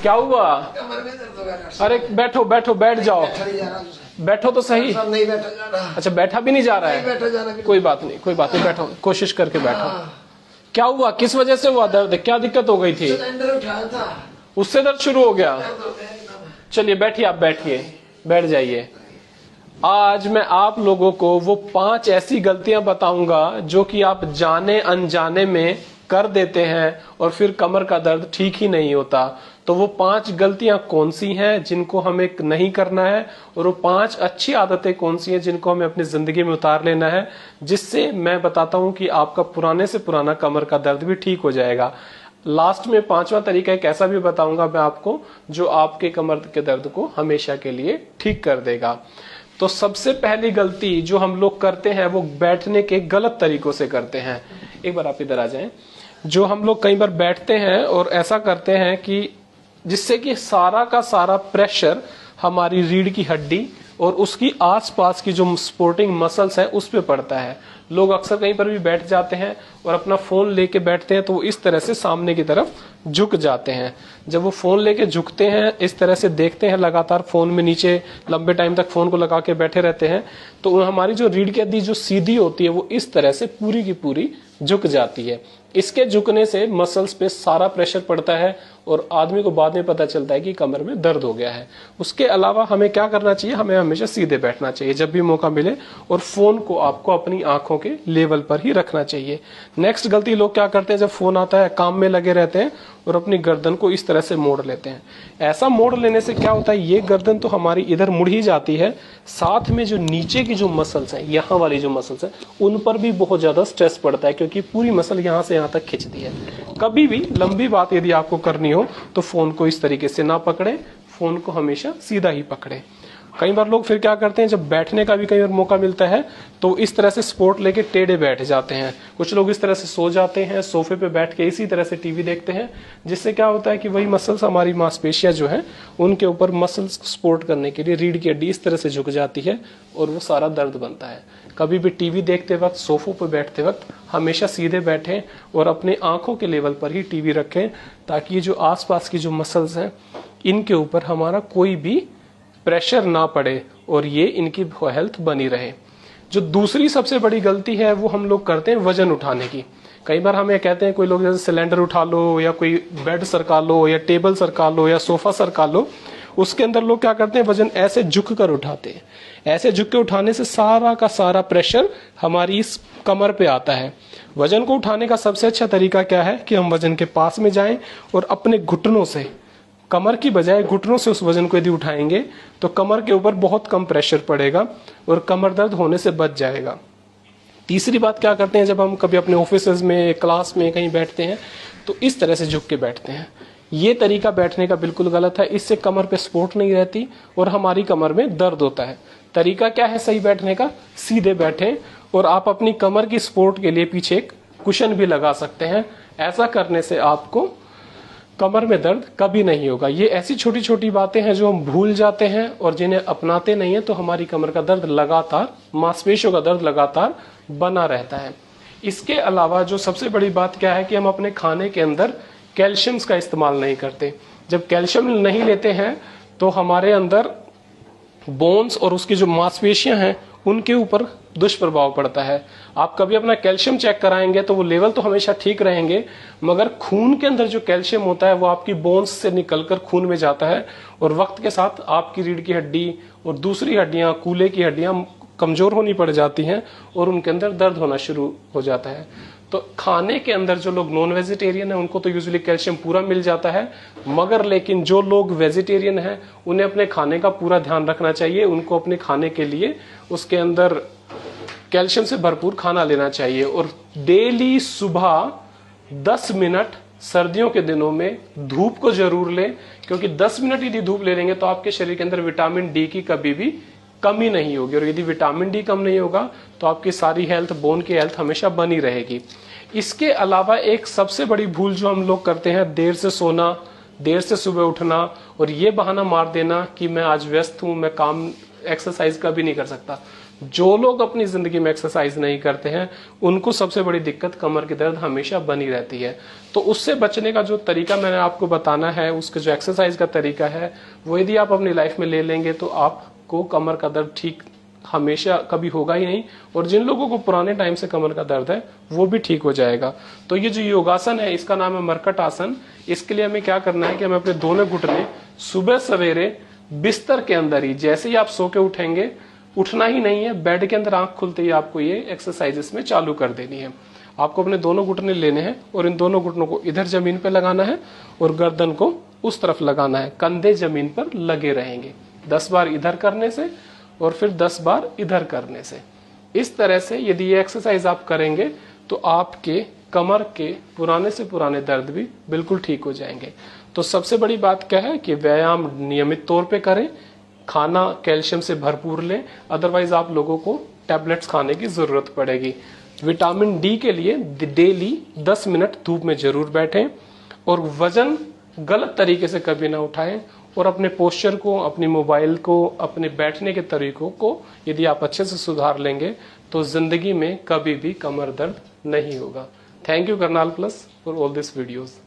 क्या हुआ? कमर में दर्द हो गया। अरे बैठो बैठो, बैठ जाओ, बैठो तो सही। नहीं बैठा जा रहा। अच्छा बैठा भी नहीं जा रहा नहीं बैठा जा रहा। है, कोई बात नहीं, कोई बात नहीं, बैठो, कोशिश करके बैठो। क्या हुआ, किस वजह से हुआ दर्द, क्या दिक्कत हो गई थी? सिलेंडर उठाया था, उससे दर्द शुरू हो गया। चलिए बैठिए, आप बैठिए, बैठ जाइए। आज मैं आप लोगों को वो 5 ऐसी गलतियां बताऊंगा जो कि आप जाने अनजाने में कर देते हैं और फिर कमर का दर्द ठीक ही नहीं होता। तो वो 5 गलतियां कौन सी हैं जिनको हमें नहीं करना है, और वो 5 अच्छी आदतें कौन सी हैं जिनको हमें अपनी जिंदगी में उतार लेना है, जिससे मैं बताता हूं कि आपका पुराने से पुराना कमर का दर्द भी ठीक हो जाएगा। लास्ट में 5वां तरीका एक ऐसा भी बताऊंगा मैं आपको जो आपके कमर के दर्द को हमेशा के लिए ठीक कर देगा। तो सबसे पहली गलती जो हम लोग करते हैं वो बैठने के गलत तरीकों से करते हैं। एक बार आप इधर आ जाएं। जो हम लोग कई बार बैठते हैं और ऐसा करते हैं कि जिससे कि सारा का सारा प्रेशर हमारी रीढ़ की हड्डी और उसकी आसपास की जो सपोर्टिंग मसल्स है उस पे पड़ता है। लोग अक्सर कहीं पर भी बैठ जाते हैं और अपना फोन लेके बैठते हैं तो वो इस तरह से सामने की तरफ झुक जाते हैं। जब वो फोन लेके झुकते हैं, इस तरह से देखते हैं, लगातार फोन में नीचे लंबे टाइम तक फोन को लगा के बैठे रहते हैं, तो हमारी जो रीढ़ की हड्डी जो सीधी होती है वो इस तरह से पूरी की पूरी झुक जाती है। इसके झुकने से मसल्स पे सारा प्रेशर पड़ता है और आदमी को बाद में पता चलता है कि कमर में दर्द हो गया है। उसके अलावा हमें क्या करना चाहिए, हमें हमेशा सीधे बैठना चाहिए जब भी मौका मिले, और फोन को आपको अपनी आंखों के लेवल पर ही रखना चाहिए। नेक्स्ट गलती लोग क्या करते हैं, जब फोन आता है काम में लगे रहते हैं और अपनी गर्दन को इस तरह से मोड़ लेते हैं। ऐसा मोड़ लेने से क्या होता है, ये गर्दन तो हमारी इधर मुड़ ही जाती है, साथ में जो नीचे की जो मसल्स है, यहाँ वाली जो मसल्स है, उन पर भी बहुत ज्यादा स्ट्रेस पड़ता है क्योंकि पूरी मसल यहाँ से यहाँ तक खिंचती है। कभी भी लंबी बात यदि आपको करनी हो तो फोन को इस तरीके से ना पकड़े, फोन को हमेशा सीधा ही पकड़े। कई बार लोग फिर क्या करते हैं, जब बैठने का भी कई बार मौका मिलता है तो इस तरह से सपोर्ट लेके टेढ़े बैठ जाते हैं। कुछ लोग इस तरह से सो जाते हैं, सोफे पे बैठ के इसी तरह से टीवी देखते हैं, जिससे क्या होता है कि वही मसल्स, हमारी मांसपेशियां जो है उनके ऊपर मसल्स सपोर्ट करने के लिए रीढ़ की हड्डी इस तरह से झुक जाती है और वो सारा दर्द बनता है। कभी भी टीवी देखते वक्त, सोफों पर बैठते वक्त हमेशा सीधे बैठें और अपने आंखों के लेवल पर ही टीवी रखें, ताकि जो आसपास की जो मसल्स हैं इनके ऊपर हमारा कोई भी प्रेशर ना पड़े और ये इनकी हेल्थ बनी रहे। जो दूसरी सबसे बड़ी गलती है वो हम लोग करते हैं वजन उठाने की। कई बार हमें कहते हैं कोई लोग, जैसे सिलेंडर उठा लो या कोई बेड सरका लो या टेबल सरका लो या सोफा सरका लो, उसके अंदर लोग क्या करते हैं, वजन ऐसे झुक कर उठाते हैं। ऐसे झुक के उठाने से सारा का सारा प्रेशर हमारी इस कमर पे आता है। वजन को उठाने का सबसे अच्छा तरीका क्या है कि हम वजन के पास में जाएं और अपने घुटनों से, कमर की बजाय घुटनों से उस वजन को यदि उठाएंगे तो कमर के ऊपर बहुत कम प्रेशर पड़ेगा और कमर दर्द होने से बच जाएगा। तीसरी बात क्या करते हैं, जब हम कभी अपने ऑफिस में, क्लास में कहीं बैठते हैं तो इस तरह से झुक के बैठते हैं। ये तरीका बैठने का बिल्कुल गलत है, इससे कमर पे सपोर्ट नहीं रहती और हमारी कमर में दर्द होता है। तरीका क्या है सही बैठने का, सीधे बैठें और आप अपनी कमर की सपोर्ट के लिए पीछे एक कुशन भी लगा सकते हैं। ऐसा करने से आपको कमर में दर्द कभी नहीं होगा। ये ऐसी छोटी छोटी बातें हैं जो हम भूल जाते हैं और जिन्हें अपनाते नहीं है तो हमारी कमर का दर्द लगातार, मांसपेशियों का दर्द लगातार बना रहता है। इसके अलावा जो सबसे बड़ी बात क्या है कि हम अपने खाने के अंदर कैल्शियम का इस्तेमाल नहीं करते। जब कैल्शियम नहीं लेते हैं तो हमारे अंदर बोन्स और उसकी जो मांसपेशियां हैं उनके ऊपर दुष्प्रभाव पड़ता है। आप कभी अपना कैल्शियम चेक कराएंगे तो वो लेवल तो हमेशा ठीक रहेंगे, मगर खून के अंदर जो कैल्शियम होता है वो आपकी बोन्स से निकलकर खून में जाता है और वक्त के साथ आपकी रीढ़ की हड्डी और दूसरी हड्डियां, कूल्हे की हड्डियां कमजोर होनी पड़ जाती हैं और उनके अंदर दर्द होना शुरू हो जाता है। तो खाने के अंदर जो लोग नॉन वेजिटेरियन है उनको तो यूजुअली कैल्शियम पूरा मिल जाता है, मगर लेकिन जो लोग वेजिटेरियन हैं उन्हें अपने खाने का पूरा ध्यान रखना चाहिए। उनको अपने खाने के लिए उसके अंदर कैल्शियम से भरपूर खाना लेना चाहिए और डेली सुबह 10 मिनट सर्दियों के दिनों में धूप को जरूर लें, क्योंकि 10 मिनट यदि धूप ले लेंगे तो आपके शरीर के अंदर विटामिन डी की कभी भी कमी नहीं होगी और यदि विटामिन डी कम नहीं होगा तो आपकी सारी हेल्थ, बोन की हेल्थ हमेशा बनी रहेगी। इसके अलावा एक सबसे बड़ी भूल जो हम लोग करते हैं, देर से सोना, देर से सुबह उठना और ये बहाना मार देना कि मैं आज व्यस्त हूं, मैं काम एक्सरसाइज का भी नहीं कर सकता। जो लोग अपनी जिंदगी में एक्सरसाइज नहीं करते हैं उनको सबसे बड़ी दिक्कत कमर की दर्द हमेशा बनी रहती है। तो उससे बचने का जो तरीका मैंने आपको बताना है, उसके जो एक्सरसाइज का तरीका है, वो यदि आप अपनी लाइफ में ले लेंगे तो आपको कमर का दर्द ठीक हमेशा कभी होगा ही नहीं, और जिन लोगों को पुराने टाइम से कमर का दर्द है वो भी ठीक हो जाएगा। तो ये जो योगासन है इसका नाम है मरकट आसन। इसके लिए हमें क्या करना है कि हमें अपने दोनों घुटने सुबह सवेरे बिस्तर के अंदर ही, जैसे ही आप सो के उठेंगे, उठना ही नहीं है, बेड के अंदर आंख खुलते ही आपको ये एक्सरसाइज इसमें चालू कर देनी है। आपको अपने दोनों घुटने लेने हैं और इन दोनों घुटनों को इधर जमीन पे लगाना है और गर्दन को उस तरफ लगाना है। कंधे जमीन पर लगे रहेंगे 10 बार इधर करने से और फिर 10 बार इधर करने से। इस तरह से यदि ये एक्सरसाइज आप करेंगे तो आपके कमर के पुराने से पुराने दर्द भी बिल्कुल ठीक हो जाएंगे। तो सबसे बड़ी बात क्या है कि व्यायाम नियमित तौर पे करें, खाना कैल्शियम से भरपूर लें, अदरवाइज आप लोगों को टैबलेट्स खाने की जरूरत पड़ेगी। विटामिन डी के लिए डेली 10 मिनट धूप में जरूर बैठें और वजन गलत तरीके से कभी ना उठाएं, और अपने पोस्चर को, अपनी मोबाइल को, अपने बैठने के तरीकों को यदि आप अच्छे से सुधार लेंगे तो जिंदगी में कभी भी कमर दर्द नहीं होगा। Thank you Karnal plus for all this videos.